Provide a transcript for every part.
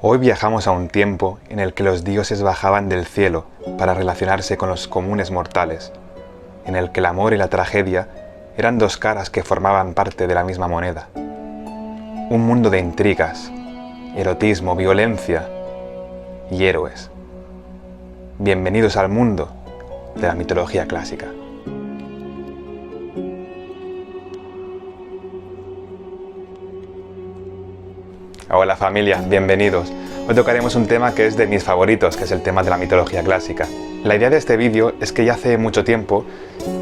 Hoy viajamos a un tiempo en el que los dioses bajaban del cielo para relacionarse con los comunes mortales, en el que el amor y la tragedia eran dos caras que formaban parte de la misma moneda. Un mundo de intrigas, erotismo, violencia y héroes. Bienvenidos al mundo de la mitología clásica. Hola familia, bienvenidos. Hoy tocaremos un tema que es de mis favoritos, que es el tema de la mitología clásica. La idea de este vídeo es que ya hace mucho tiempo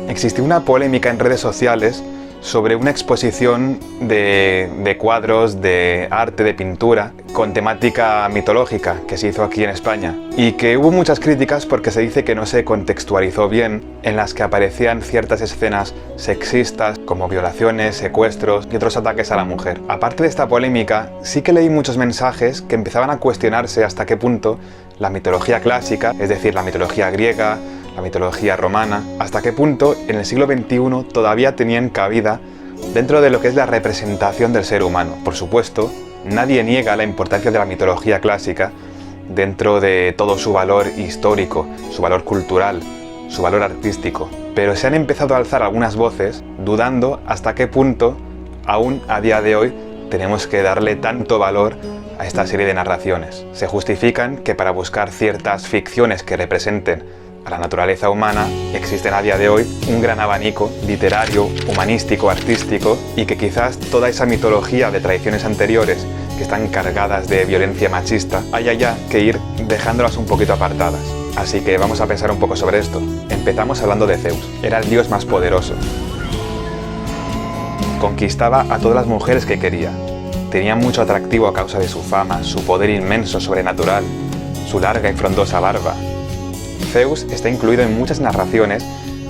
existió una polémica en redes sociales sobre una exposición de cuadros, de arte, de pintura, con temática mitológica que se hizo aquí en España. Y que hubo muchas críticas porque se dice que no se contextualizó bien, en las que aparecían ciertas escenas sexistas, como violaciones, secuestros y otros ataques a la mujer. Aparte de esta polémica, sí que leí muchos mensajes que empezaban a cuestionarse hasta qué punto la mitología clásica, es decir, la mitología griega, la mitología romana, hasta qué punto en el siglo XXI todavía tenían cabida dentro de lo que es la representación del ser humano. Por supuesto, nadie niega la importancia de la mitología clásica dentro de todo su valor histórico, su valor cultural, su valor artístico. Pero se han empezado a alzar algunas voces dudando hasta qué punto, aún a día de hoy, tenemos que darle tanto valor a esta serie de narraciones. Se justifican que para buscar ciertas ficciones que representen a la naturaleza humana, existen a día de hoy un gran abanico literario, humanístico, artístico, y que quizás toda esa mitología de tradiciones anteriores que están cargadas de violencia machista, haya ya que ir dejándolas un poquito apartadas. Así que vamos a pensar un poco sobre esto. Empezamos hablando de Zeus. Era el dios más poderoso. Conquistaba a todas las mujeres que quería. Tenía mucho atractivo a causa de su fama, su poder inmenso sobrenatural, su larga y frondosa barba. Zeus está incluido en muchas narraciones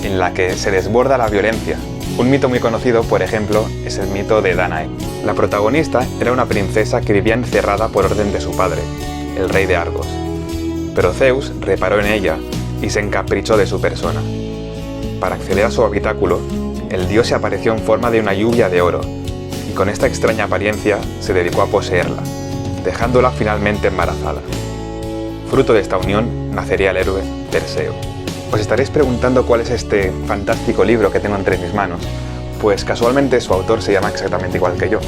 en la que se desborda la violencia. Un mito muy conocido, por ejemplo, es el mito de Danae. La protagonista era una princesa que vivía encerrada por orden de su padre, el rey de Argos. Pero Zeus reparó en ella y se encaprichó de su persona. Para acceder a su habitáculo, el dios se apareció en forma de una lluvia de oro, y con esta extraña apariencia se dedicó a poseerla, dejándola finalmente embarazada. Fruto de esta unión nacería el héroe Perseo. Os estaréis preguntando cuál es este fantástico libro que tengo entre mis manos. Pues casualmente su autor se llama exactamente igual que yo.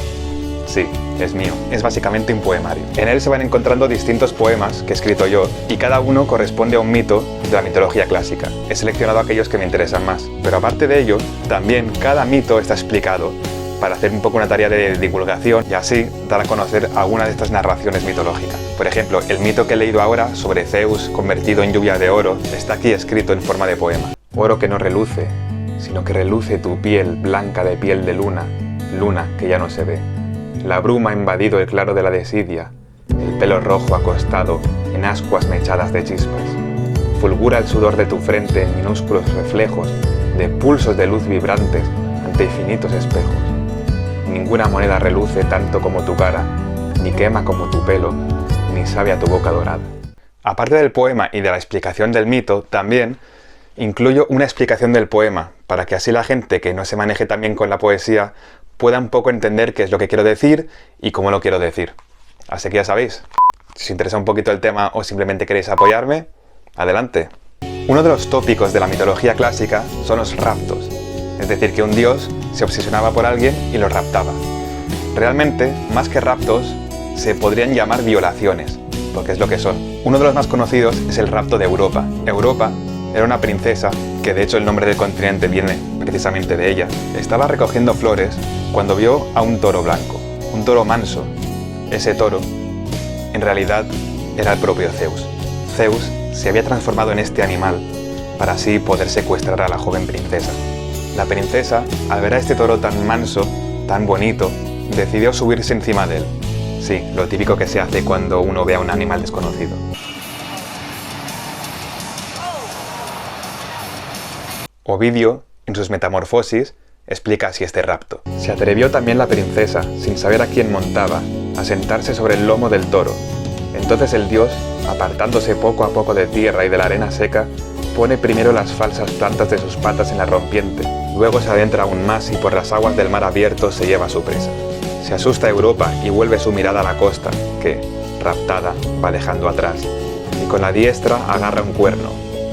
Sí, es mío. Es básicamente un poemario. En él se van encontrando distintos poemas que he escrito yo, y cada uno corresponde a un mito de la mitología clásica. He seleccionado aquellos que me interesan más. Pero aparte de ello, también cada mito está explicado para hacer un poco una tarea de divulgación y así dar a conocer alguna de estas narraciones mitológicas. Por ejemplo, el mito que he leído ahora sobre Zeus convertido en lluvia de oro está aquí escrito en forma de poema. Oro que no reluce, sino que reluce tu piel blanca de piel de luna, luna que ya no se ve. La bruma ha invadido el claro de la desidia, el pelo rojo acostado en ascuas mechadas de chispas. Fulgura el sudor de tu frente en minúsculos reflejos de pulsos de luz vibrantes ante infinitos espejos. Ninguna moneda reluce tanto como tu cara, ni quema como tu pelo, ni sabe a tu boca dorada. Aparte del poema y de la explicación del mito, también incluyo una explicación del poema, para que así la gente que no se maneje tan bien con la poesía pueda un poco entender qué es lo que quiero decir y cómo lo quiero decir. Así que ya sabéis, si os interesa un poquito el tema o simplemente queréis apoyarme, adelante. Uno de los tópicos de la mitología clásica son los raptos. Es decir, que un dios se obsesionaba por alguien y lo raptaba. Realmente, más que raptos, se podrían llamar violaciones, porque es lo que son. Uno de los más conocidos es el rapto de Europa. Europa era una princesa, que de hecho el nombre del continente viene precisamente de ella. Estaba recogiendo flores cuando vio a un toro blanco, un toro manso. Ese toro, en realidad, era el propio Zeus. Zeus se había transformado en este animal para así poder secuestrar a la joven princesa. La princesa, al ver a este toro tan manso, tan bonito, decidió subirse encima de él. Sí, lo típico que se hace cuando uno ve a un animal desconocido. Ovidio, en sus Metamorfosis, explica así este rapto. Se atrevió también la princesa, sin saber a quién montaba, a sentarse sobre el lomo del toro. Entonces el dios, apartándose poco a poco de tierra y de la arena seca, pone primero las falsas plantas de sus patas en la rompiente, luego se adentra aún más y por las aguas del mar abierto se lleva a su presa. Se asusta Europa y vuelve su mirada a la costa, que, raptada, va dejando atrás, y con la diestra agarra un cuerno,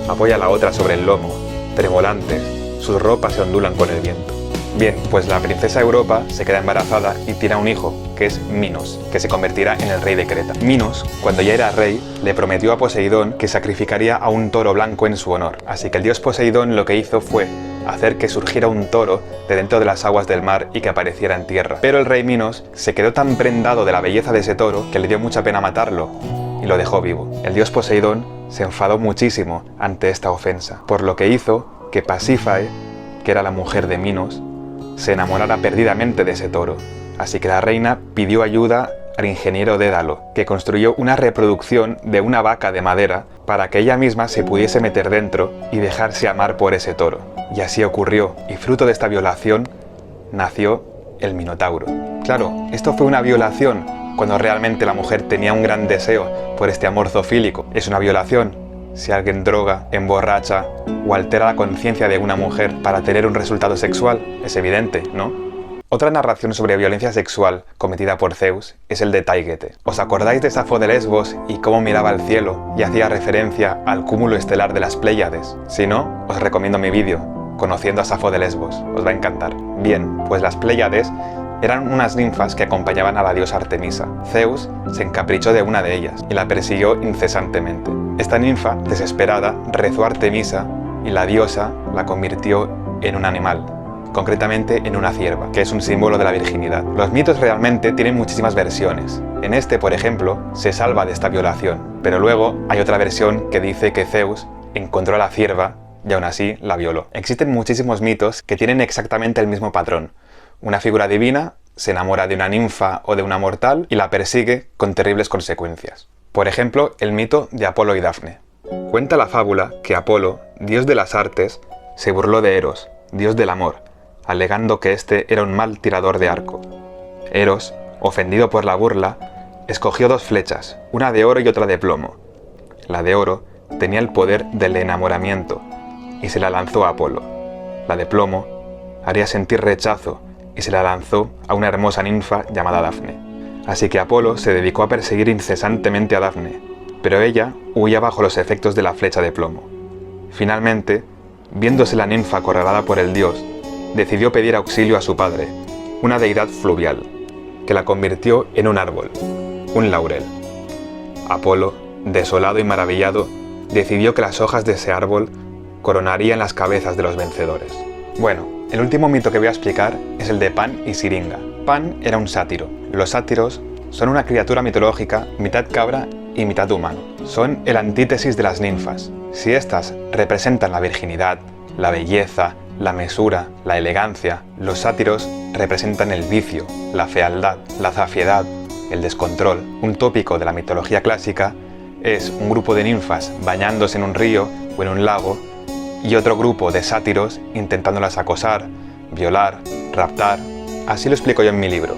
apoya la otra sobre el lomo, tremolantes, sus ropas se ondulan con el viento. Bien, pues la princesa Europa se queda embarazada y tiene un hijo, que es Minos, que se convertirá en el rey de Creta. Minos, cuando ya era rey, le prometió a Poseidón que sacrificaría a un toro blanco en su honor. Así que el dios Poseidón lo que hizo fue hacer que surgiera un toro de dentro de las aguas del mar y que apareciera en tierra. Pero el rey Minos se quedó tan prendado de la belleza de ese toro que le dio mucha pena matarlo y lo dejó vivo. El dios Poseidón se enfadó muchísimo ante esta ofensa, por lo que hizo que Pasífae, que era la mujer de Minos, se enamorara perdidamente de ese toro. Así que la reina pidió ayuda al ingeniero Dédalo, que construyó una reproducción de una vaca de madera para que ella misma se pudiese meter dentro y dejarse amar por ese toro. Y así ocurrió, y fruto de esta violación nació el Minotauro. Claro, esto fue una violación cuando realmente la mujer tenía un gran deseo por este amor zoofílico. Es una violación si alguien droga, emborracha o altera la conciencia de una mujer para tener un resultado sexual. Es evidente, ¿no? Otra narración sobre violencia sexual cometida por Zeus es el de Taygete. ¿Os acordáis de Safo de Lesbos y cómo miraba al cielo y hacía referencia al cúmulo estelar de las Pléyades? Si no, os recomiendo mi vídeo, Conociendo a Safo de Lesbos, os va a encantar. Bien, pues las Pléyades eran unas ninfas que acompañaban a la diosa Artemisa. Zeus se encaprichó de una de ellas y la persiguió incesantemente. Esta ninfa, desesperada, rezó a Artemisa y la diosa la convirtió en un animal, concretamente en una cierva, que es un símbolo de la virginidad. Los mitos realmente tienen muchísimas versiones. En este, por ejemplo, se salva de esta violación, pero luego hay otra versión que dice que Zeus encontró a la cierva y aún así la violó. Existen muchísimos mitos que tienen exactamente el mismo patrón. Una figura divina se enamora de una ninfa o de una mortal y la persigue con terribles consecuencias. Por ejemplo, el mito de Apolo y Dafne. Cuenta la fábula que Apolo, dios de las artes, se burló de Eros, dios del amor, alegando que este era un mal tirador de arco. Eros, ofendido por la burla, escogió dos flechas, una de oro y otra de plomo. La de oro tenía el poder del enamoramiento y se la lanzó a Apolo. La de plomo haría sentir rechazo y se la lanzó a una hermosa ninfa llamada Dafne. Así que Apolo se dedicó a perseguir incesantemente a Dafne, pero ella huía bajo los efectos de la flecha de plomo. Finalmente, viéndose la ninfa acorralada por el dios, decidió pedir auxilio a su padre, una deidad fluvial, que la convirtió en un árbol, un laurel. Apolo, desolado y maravillado, decidió que las hojas de ese árbol coronarían las cabezas de los vencedores. Bueno, el último mito que voy a explicar es el de Pan y Siringa. Pan era un sátiro. Los sátiros son una criatura mitológica mitad cabra y mitad humano. Son el antítesis de las ninfas. Si éstas representan la virginidad, la belleza, la mesura, la elegancia, los sátiros representan el vicio, la fealdad, la zafiedad, el descontrol. Un tópico de la mitología clásica es un grupo de ninfas bañándose en un río o en un lago y otro grupo de sátiros intentándolas acosar, violar, raptar. Así lo explico yo en mi libro.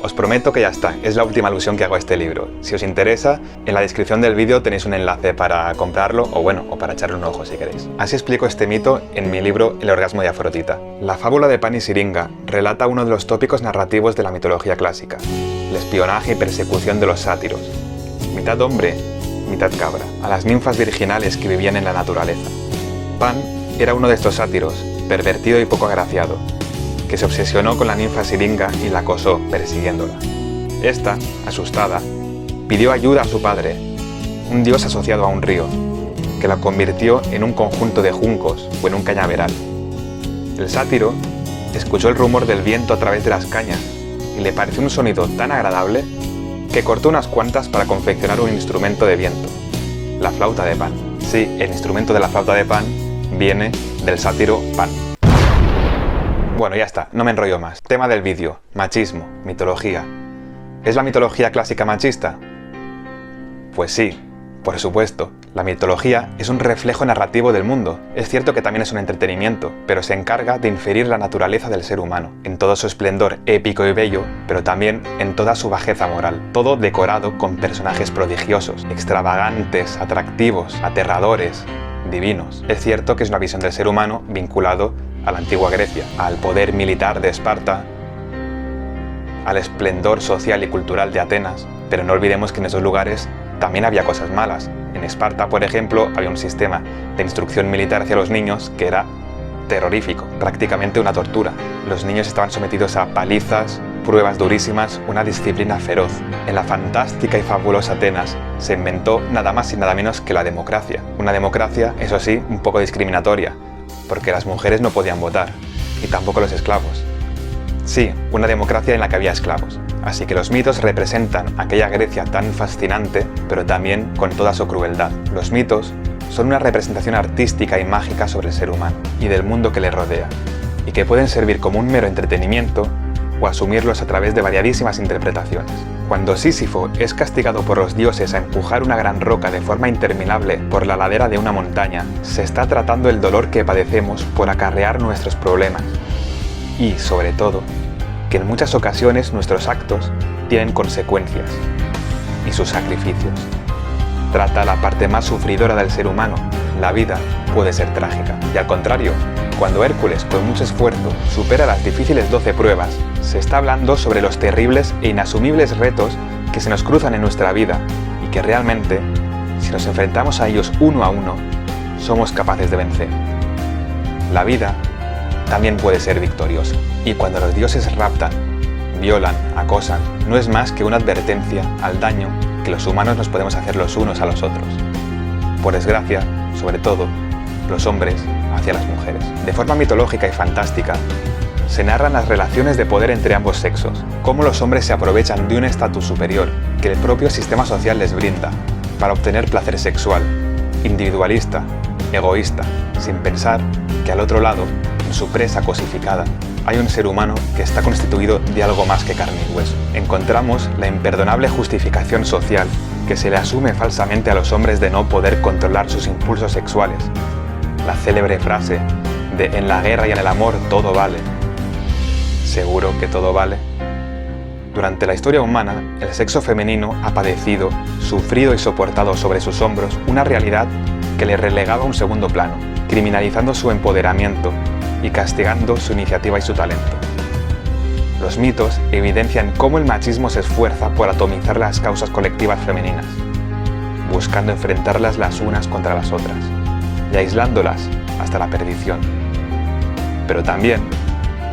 Os prometo que ya está, es la última alusión que hago a este libro. Si os interesa, en la descripción del vídeo tenéis un enlace para comprarlo o para echarle un ojo si queréis. Así explico este mito en mi libro El orgasmo de Afrodita. La fábula de Pan y Siringa relata uno de los tópicos narrativos de la mitología clásica, el espionaje y persecución de los sátiros, mitad hombre, mitad cabra, a las ninfas virginales que vivían en la naturaleza. Pan era uno de estos sátiros, pervertido y poco agraciado, que se obsesionó con la ninfa Siringa y la acosó, persiguiéndola. Esta, asustada, pidió ayuda a su padre, un dios asociado a un río, que la convirtió en un conjunto de juncos o en un cañaveral. El sátiro escuchó el rumor del viento a través de las cañas y le pareció un sonido tan agradable que cortó unas cuantas para confeccionar un instrumento de viento, la flauta de Pan. Sí, el instrumento de la flauta de Pan viene del sátiro Pan. Bueno, ya está, no me enrollo más. Tema del vídeo, machismo, mitología. ¿Es la mitología clásica machista? Pues sí, por supuesto. La mitología es un reflejo narrativo del mundo. Es cierto que también es un entretenimiento, pero se encarga de inferir la naturaleza del ser humano, en todo su esplendor épico y bello, pero también en toda su bajeza moral. Todo decorado con personajes prodigiosos, extravagantes, atractivos, aterradores, divinos. Es cierto que es una visión del ser humano vinculado a la antigua Grecia, al poder militar de Esparta, al esplendor social y cultural de Atenas, pero no olvidemos que en esos lugares también había cosas malas. En Esparta, por ejemplo, había un sistema de instrucción militar hacia los niños que era terrorífico, prácticamente una tortura. Los niños estaban sometidos a palizas, pruebas durísimas, una disciplina feroz. En la fantástica y fabulosa Atenas se inventó nada más y nada menos que la democracia. Una democracia, eso sí, un poco discriminatoria, porque las mujeres no podían votar, y tampoco los esclavos. Sí, una democracia en la que había esclavos. Así que los mitos representan aquella Grecia tan fascinante, pero también con toda su crueldad. Los mitos son una representación artística y mágica sobre el ser humano y del mundo que le rodea, y que pueden servir como un mero entretenimiento o asumirlos a través de variadísimas interpretaciones. Cuando Sísifo es castigado por los dioses a empujar una gran roca de forma interminable por la ladera de una montaña, se está tratando el dolor que padecemos por acarrear nuestros problemas. Y, sobre todo, que en muchas ocasiones nuestros actos tienen consecuencias y sus sacrificios. Trata la parte más sufridora del ser humano. La vida puede ser trágica. Y al contrario, cuando Hércules, con mucho esfuerzo, supera las difíciles 12 pruebas, se está hablando sobre los terribles e inasumibles retos que se nos cruzan en nuestra vida y que realmente, si nos enfrentamos a ellos uno a uno, somos capaces de vencer. La vida también puede ser victoriosa. Y cuando los dioses raptan, violan, acosan, no es más que una advertencia al daño que los humanos nos podemos hacer los unos a los otros. Por desgracia, sobre todo, los hombres hacia las mujeres. De forma mitológica y fantástica, se narran las relaciones de poder entre ambos sexos, cómo los hombres se aprovechan de un estatus superior que el propio sistema social les brinda para obtener placer sexual, individualista, egoísta, sin pensar que al otro lado, en su presa cosificada, hay un ser humano que está constituido de algo más que carne y hueso. Encontramos la imperdonable justificación social que se le asume falsamente a los hombres de no poder controlar sus impulsos sexuales. La célebre frase de "en la guerra y en el amor todo vale". ¿Seguro que todo vale? Durante la historia humana, el sexo femenino ha padecido, sufrido y soportado sobre sus hombros una realidad que le relegaba a un segundo plano, criminalizando su empoderamiento y castigando su iniciativa y su talento. Los mitos evidencian cómo el machismo se esfuerza por atomizar las causas colectivas femeninas, buscando enfrentarlas las unas contra las otras y aislándolas hasta la perdición. Pero también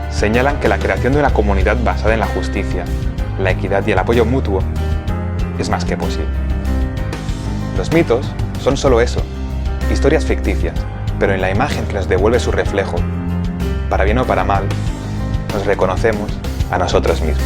señalan que la creación de una comunidad basada en la justicia, la equidad y el apoyo mutuo es más que posible. Los mitos son solo eso, historias ficticias, pero en la imagen que nos devuelve su reflejo, para bien o para mal, nos reconocemos a nosotros mismos.